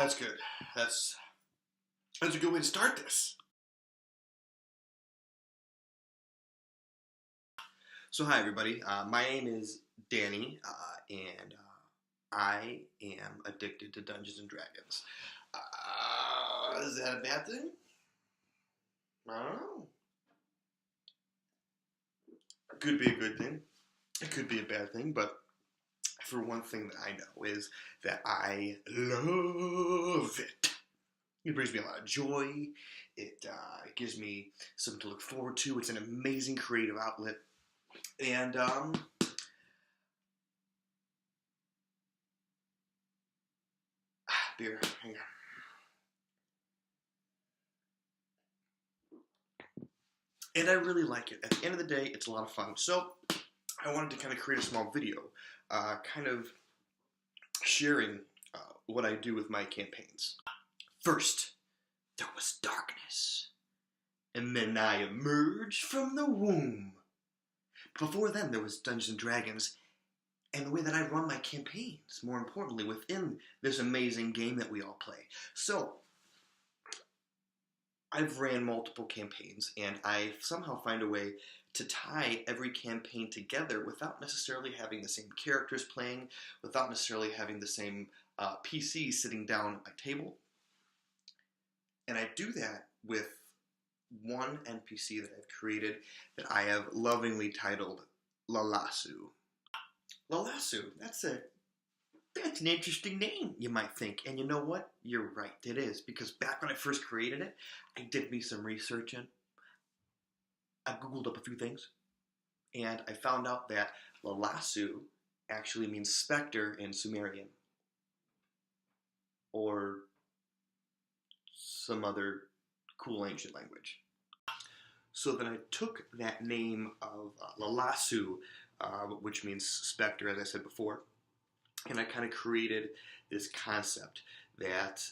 That's good. That's a good way to start this. So hi everybody. My name is Danny, and I am addicted to Dungeons and Dragons. Is that a bad thing? I don't know. It could be a good thing. It could be a bad thing, but for one thing that I know is that I love it. It brings me a lot of joy. It gives me something to look forward to. It's an amazing creative outlet. And beer, hang on. And I really like it. At the end of the day, it's a lot of fun. So I wanted to kind of create a small video, kind of sharing what I do with my campaigns. First, there was darkness, and then I emerged from the womb. Before then, there was Dungeons & Dragons, and the way that I run my campaigns, more importantly, within this amazing game that we all play. So, I've ran multiple campaigns, and I somehow find a way to tie every campaign together without necessarily having the same characters playing, without necessarily having the same PC sitting down at my table. And I do that with one NPC that I've created that I have lovingly titled Lalassu. Lalassu, that's an interesting name, you might think. And you know what? You're right, it is. Because back when I first created it, I did me some research and I Googled up a few things. And I found out that Lalassu actually means specter in Sumerian. Or some other cool ancient language. So then I took that name of Lalassu, which means specter, as I said before, and I kind of created this concept that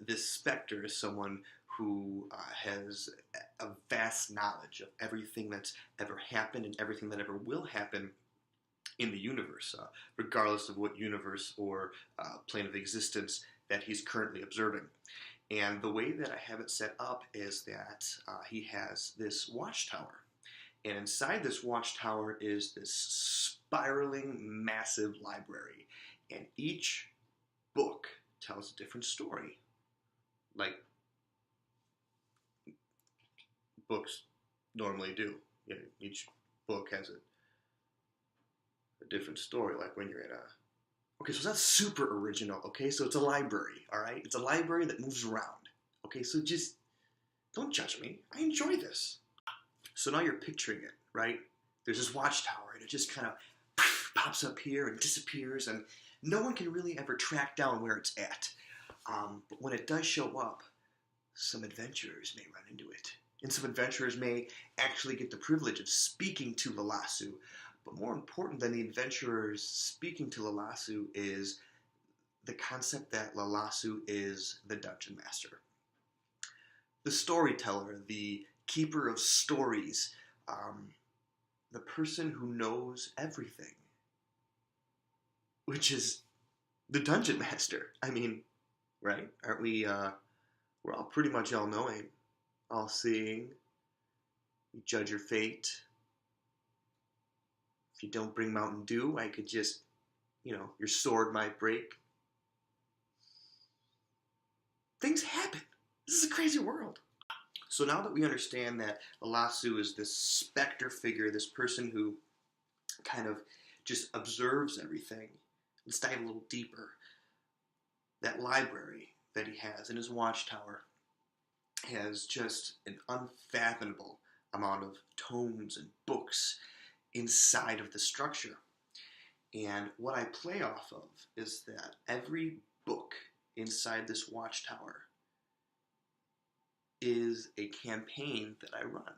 this specter is someone who has a vast knowledge of everything that's ever happened and everything that ever will happen in the universe, regardless of what universe or plane of existence that he's currently observing. And the way that I have it set up is that he has this watchtower. And inside this watchtower is this spiraling, massive library. And each book tells a different story. Like books normally do. You know, each book has a different story, like when you're in a... Okay, so that's super original, okay? So it's a library, all right? It's a library that moves around, okay? So just don't judge me. I enjoy this. So now you're picturing it, right? There's this watchtower, and it just kind of pops up here and disappears, and no one can really ever track down where it's at. But when it does show up, some adventurers may run into it. And some adventurers may actually get the privilege of speaking to Lalassu. But more important than the adventurers speaking to Lalassu is the concept that Lalassu is the dungeon master. The storyteller, the keeper of stories, the person who knows everything, which is the dungeon master. I mean, right? Aren't we, we're all pretty much all-knowing, all-seeing, you judge your fate. If you don't bring Mountain Dew, I could just, your sword might break. Things happen. This is a crazy world. So now that we understand that Lalassu is this specter figure, this person who kind of just observes everything, let's dive a little deeper. That library that he has in his watchtower has just an unfathomable amount of tomes and books inside of the structure. And what I play off of is that every book inside this watchtower is a campaign that I run.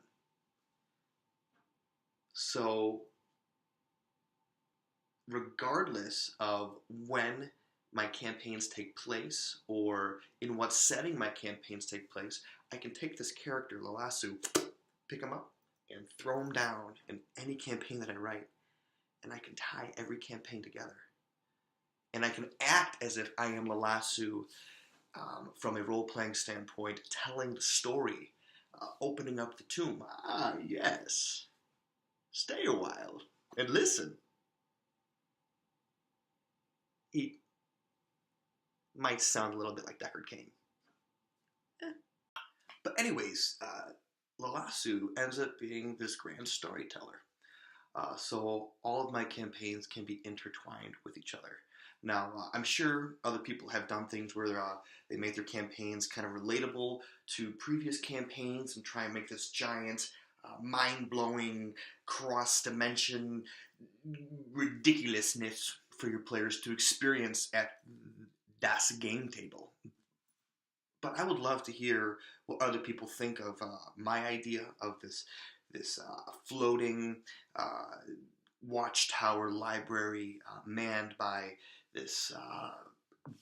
So regardless of when my campaigns take place or in what setting my campaigns take place, I can take this character, Lalassu, pick him up, and throw them down in any campaign that I write, and I can tie every campaign together. And I can act as if I am Lalassu from a role-playing standpoint, telling the story, opening up the tomb. Ah, yes. Stay a while and listen. He might sound a little bit like Deckard Cain. But anyways, Lalassu ends up being this grand storyteller. So all of my campaigns can be intertwined with each other. Now, I'm sure other people have done things where they make their campaigns kind of relatable to previous campaigns and try and make this giant, mind-blowing, cross-dimension ridiculousness for your players to experience at das game table. But I would love to hear what other people think of my idea of this floating Watchtower library manned by this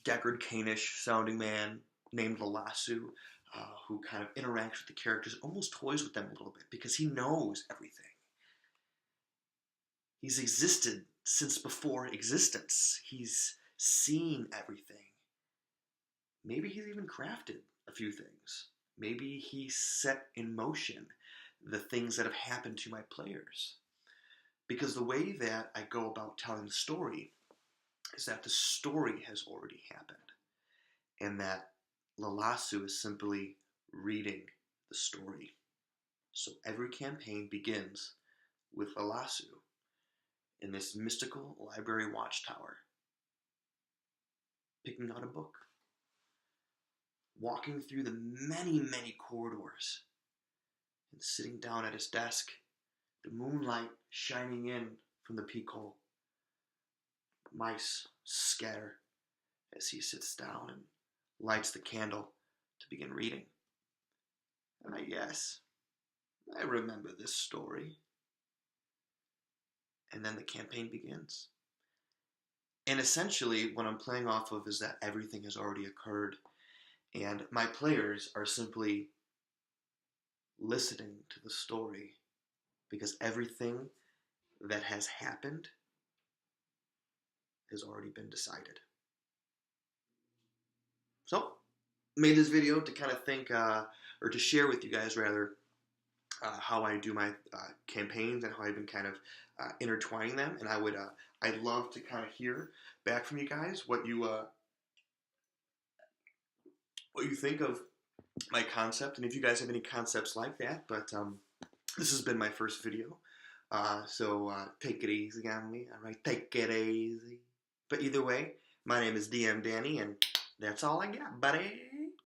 Deckard Cainish sounding man named Lalassu, who kind of interacts with the characters, almost toys with them a little bit, because he knows everything. He's existed since before existence. He's seen everything. Maybe he's even crafted a few things. Maybe he set in motion the things that have happened to my players. Because the way that I go about telling the story is that the story has already happened. And that Lalassu is simply reading the story. So every campaign begins with Lalassu in this mystical library watchtower, picking out a book, walking through the many, many corridors, and sitting down at his desk, the moonlight shining in from the peephole. Mice scatter as he sits down and lights the candle to begin reading. And yes, I remember this story. And then the campaign begins. And essentially, what I'm playing off of is that everything has already occurred. And my players are simply listening to the story because everything that has happened has already been decided. So, made this video to kind of think, or to share with you guys rather, how I do my campaigns and how I've been kind of intertwining them. And I'd love to kind of hear back from you guys what you think of my concept, and if you guys have any concepts like that. But this has been my first video, so take it easy on me. All right, take it easy. But either way, my name is DM Danny, and that's all I got, buddy.